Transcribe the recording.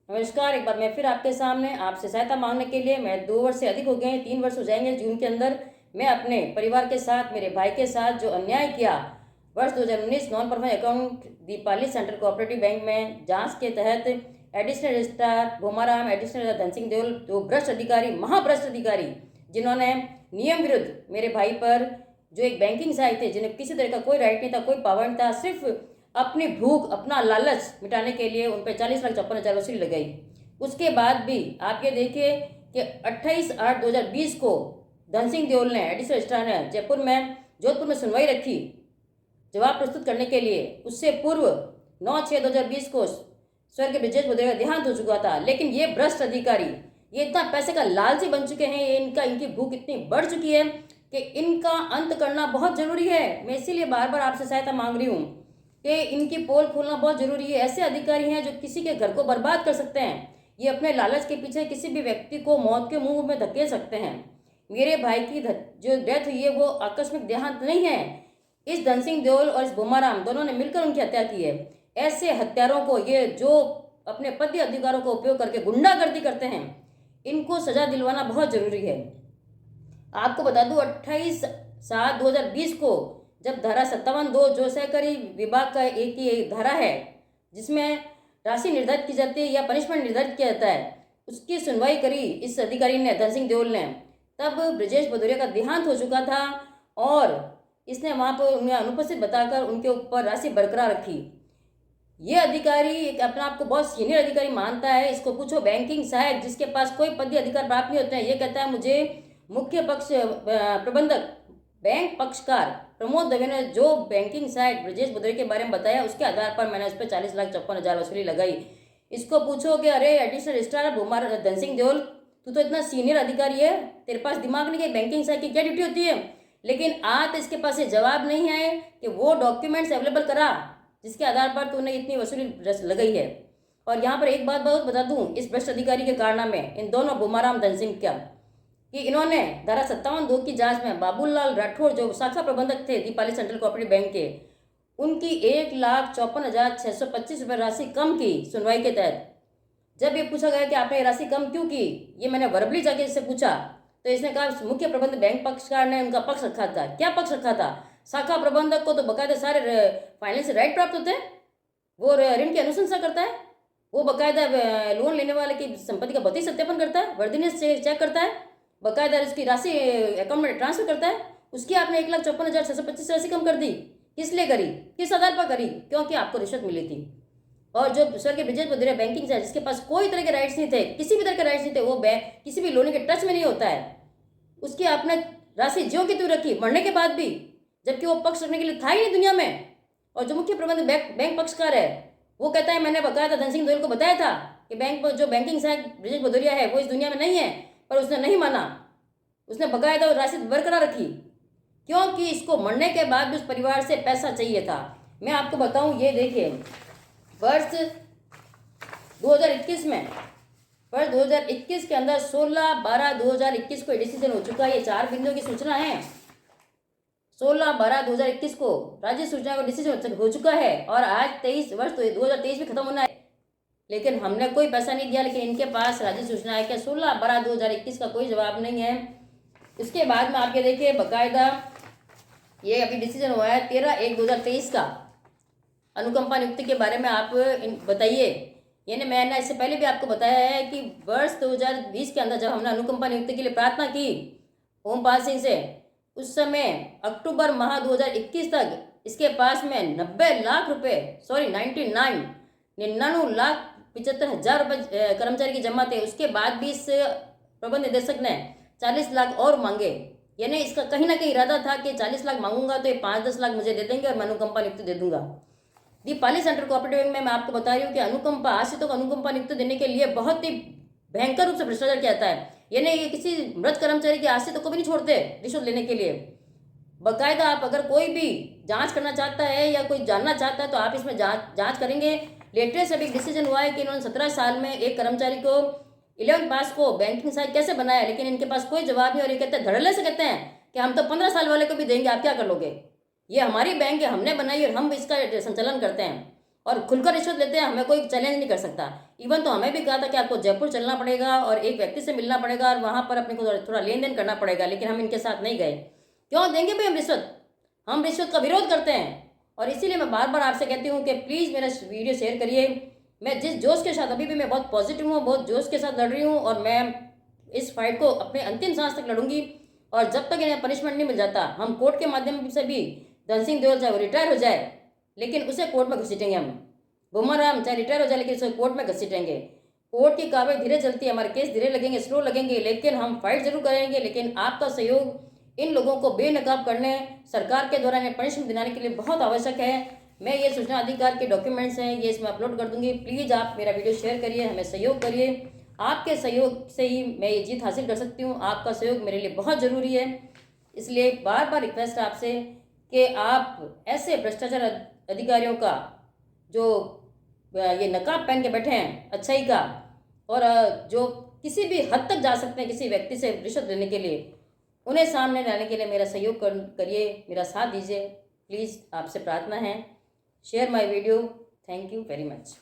नमस्कार। एक बार मैं फिर आपके सामने आपसे सहायता मांगने के लिए। मैं 2 वर्ष से अधिक हो गए हैं, 3 वर्ष हो जाएंगे जून के अंदर। मैं अपने परिवार के साथ, मेरे भाई के साथ जो अन्याय किया वर्ष 2019 non performing account Deepali central cooperative bank में जांच के तहत additional registrar Bhomaram, additional Dhan Singh Deol, दो भ्रष्ट अधिकारी, महाभ्रष्ट अधिकारी, जिन्होंने नियम विरुद्ध मेरे भाई पर, जो एक बैंकिंग सहायक थे, जिन्हें किसी तरह का कोई राइट नहीं था, कोई पावर नहीं था, सिर्फ अपनी भूख, अपना लालच मिटाने के लिए उन पर 40,54,000 वसूली लगाई। उसके बाद भी आप ये देखिए कि 28/8/2020 को धन सिंह देओल ने, एडिशनल रजिस्ट्रार ने, जोधपुर में सुनवाई रखी जवाब प्रस्तुत करने के लिए। उससे पूर्व 9/6/2020 को स्वर्गीय ब्रजेश भदौरिया का देहांत हो चुका था। लेकिन ये भ्रष्ट अधिकारी, ये इतना पैसे का लालची बन चुके हैं, ये इनकी भूख इतनी बढ़ चुकी है कि इनका अंत करना बहुत जरूरी है। मैं इसीलिए बार बार आपसे सहायता मांग रही हूँ कि इनकी पोल खोलना बहुत जरूरी है। ऐसे अधिकारी हैं जो किसी के घर को बर्बाद कर सकते हैं। ये अपने लालच के पीछे किसी भी व्यक्ति को मौत के मुंह में धकेल सकते हैं। मेरे भाई की जो डेथ हुई है वो आकस्मिक देहांत नहीं है। इस धन सिंह देओल और इस भोमाराम दोनों ने मिलकर उनकी हत्या की है। ऐसे हत्यारों को, ये जो अपने पद अधिकारों का उपयोग करके गुंडागर्दी करते हैं, इनको सजा दिलवाना बहुत जरूरी है। आपको बता दूं, 28/7/2020 को जब धारा 57(2) जो सहकारी विभाग का एक ही धारा है जिसमें राशि निर्धारित की जाती है या पनिशमेंट निर्धारित किया जाता है, उसकी सुनवाई करी इस अधिकारी ने, धन सिंह देओल ने, तब ब्रजेश भदौरिया का देहांत हो चुका था और इसने वहां पर उन्हें अनुपस्थित बताकर उनके ऊपर राशि बरकरार रखी। ये अधिकारी अपने आप को बहुत सीनियर अधिकारी मानता है। इसको पूछो, बैंकिंग सहायक जिसके पास कोई पद अधिकार प्राप्त नहीं होते हैं, ये कहता है मुझे मुख्य पक्ष प्रबंधक बैंक पक्षकार प्रमोद दवे ने जो बैंकिंग सहायक ब्रजेश भदौरिया के बारे में बताया, उसके आधार पर मैंने उस पर 40,54,000 वसूली लगाई। इसको पूछो कि अरे एडिशनल रजिस्ट्रार भूमार धन सिंह देओल, तू तो इतना सीनियर अधिकारी है, तेरे पास दिमाग नहीं है, बैंकिंग सहायक की क्या ड्यूटी होती है? लेकिन आज इसके पास ये जवाब नहीं है कि वो डॉक्यूमेंट्स अवेलेबल करा जिसके आधार पर तूने इतनी वसूली लगाई है। और यहाँ पर एक बात बहुत बता दूं, इस भ्रष्ट अधिकारी के कारनामे इन दोनों भूमाराम धन सिंह क्या कि इन्होंने धारा 57(2) की जांच में बाबूलाल राठौड़ जो शाखा प्रबंधक थे दीपाली सेंट्रल कोऑपरेटिव बैंक के, उनकी 1,54,625 रुपये राशि कम की सुनवाई के तहत। जब ये पूछा गया कि आपने ये राशि कम क्यों की, ये मैंने वर्बली जाके इससे पूछा, तो इसने कहा मुख्य प्रबंध बैंक पक्षकार ने उनका पक्ष रखा था। क्या पक्ष रखा था? शाखा प्रबंधक को तो बकायदा सारे फाइनेंशियल राइट प्राप्त होते हैं, वो ऋण की अनुशंसा करता है, वो बकायदा लोन लेने वाले की संपत्ति का भौतिक सत्यापन करता है, वर्दीनेस चेक करता है, बकायदा उसकी राशि अकाउंट में ट्रांसफर करता है। उसकी आपने 1,54,625 राशि कम कर दी। किस लिए करी? किस आधार पर करी? क्योंकि आपको रिश्वत मिली थी। और जो स्वर्गीय ब्रजेश भदौरिया बैंकिंग से जिसके पास कोई तरह के राइट्स नहीं थे, किसी भी तरह के राइट्स नहीं थे, वो बैंक किसी भी लोन के टच में नहीं होता है, उसकी आपने राशि ज्यों की त्यों रखी मरने के बाद भी, जबकि वो पक्ष रखने के लिए था ही नहीं दुनिया में। और जो मुख्य प्रबंधक बैंक पक्षकार है वो कहता है मैंने बकायदा धन सिंह देओल को बताया था कि बैंक जो बैंकिंग सहायक ब्रजेश भदौरिया है वो इस दुनिया में नहीं है, पर उसने नहीं माना। उसने बकायदा राशि बरकरार रखी क्योंकि इसको मरने के बाद भी उस परिवार से पैसा चाहिए था। मैं आपको बताऊं, ये देखिए वर्ष 2021 में, वर्ष 2021 के अंदर 16/12/2021 को डिसीजन हो चुका है। ये 4 बिंदुओं की सूचना है। 16/12/2021 को राज्य सूचना का डिसीजन हो चुका है और आज 23 वर्ष 2023 भी खत्म होना है, लेकिन हमने कोई पैसा नहीं दिया। लेकिन इनके पास राज्य सूचना है कि 16/12/2021 का कोई जवाब नहीं है। इसके बाद में आप ये देखिए बकायदा ये अभी डिसीजन हुआ है 13/1/2023 का अनुकंपा नियुक्ति के बारे में। आप बताइए, यानी मैंने इससे पहले भी आपको बताया है कि वर्ष 2020 के अंदर जब हमने अनुकंपा नियुक्ति के लिए प्रार्थना की ओमपाल सिंह से, उस समय अक्टूबर माह 2021 तक इसके पास में 90 लाख रुपए, 99,75,000 रुपये कर्मचारी की जमा थे। उसके बाद भी इस प्रबंध निदेशक ने 40 लाख और मांगे। यानी इसका कहीं ना कहीं इरादा था कि 40 लाख मांगूंगा तो ये 5-10 लाख मुझे दे देंगे और मैं अनुकंपा नियुक्ति दे दूंगा। दीपाली सेंट्रल कोऑपरेटिव बैंक में मैं आपको बता रही हूँ कि अनुकंपा, आश्रितों को अनुकंपा नियुक्ति देने के लिए बहुत ही भयंकर रूप से भ्रष्टाचार किया जाता है। यानी ये किसी मृत कर्मचारी के आश्रितों को भी नहीं छोड़ते रिश्वत लेने के लिए। बकायदा आप अगर कोई भी जांच करना चाहता है या कोई जानना चाहता है तो आप इसमें जांच करेंगे। लेटेस्ट अभी डिसीजन हुआ है कि इन्होंने 17 साल में एक कर्मचारी को 11th पास को बैंकिंग सहायक कैसे बनाया, लेकिन इनके पास कोई जवाब नहीं। और ये कहते हैं, धड़ल्ले से कहते हैं कि हम तो 15 साल वाले को भी देंगे, आप क्या कर लोगे? ये हमारी बैंक है, हमने बनाई और हम इसका संचालन करते हैं। और खुलकर रिश्वत लेते हैं, हमें कोई चैलेंज नहीं कर सकता। इवन तो हमें भी कहा था कि आपको जयपुर चलना पड़ेगा और एक व्यक्ति से मिलना पड़ेगा और वहाँ पर अपने को थोड़ा लेन देन करना पड़ेगा, लेकिन हम इनके साथ नहीं गए। क्यों देंगे भाई हम रिश्वत? हम रिश्वत का विरोध करते हैं। और इसीलिए मैं बार बार आपसे कहती हूँ कि प्लीज़ मेरा वीडियो शेयर करिए। मैं जिस जोश के साथ, अभी भी मैं बहुत पॉजिटिव हूँ, बहुत जोश के साथ लड़ रही हूँ और मैं इस फाइट को अपने अंतिम सांस तक लड़ूंगी। और जब तक इन्हें पनिशमेंट नहीं मिल जाता, हम कोर्ट के माध्यम से भी, धन सिंह देओल चाहे वो रिटायर हो जाए लेकिन उसे कोर्ट में घसीटेंगे। हम बुमाराम चाहे रिटायर हो जाए लेकिन उसे कोर्ट में घसीटेंगे। कोर्ट की कार्रवाई धीरे चलती है, हमारे केस धीरे लगेंगे, स्लो लगेंगे, लेकिन हम फाइट जरूर करेंगे। लेकिन आपका सहयोग इन लोगों को बेनकाब करने, सरकार के द्वारा इन्हें पनिशमेंट दिलाने के लिए बहुत आवश्यक है। मैं ये सूचना अधिकार के डॉक्यूमेंट्स हैं, ये इसमें अपलोड कर दूंगी। प्लीज़ आप मेरा वीडियो शेयर करिए, हमें सहयोग करिए। आपके सहयोग से ही मैं ये जीत हासिल कर सकती हूँ। आपका सहयोग मेरे लिए बहुत ज़रूरी है। इसलिए बार बार रिक्वेस्ट है आपसे कि आप ऐसे भ्रष्टाचार अधिकारियों का, जो ये नकाब पहन के बैठे हैं अच्छाई का, और जो किसी भी हद तक जा सकते हैं किसी व्यक्ति से रिश्वत लेने के लिए, उन्हें सामने लाने के लिए मेरा सहयोग करिए, मेरा साथ दीजिए। प्लीज़ आपसे प्रार्थना है। Share my video. Thank you very much.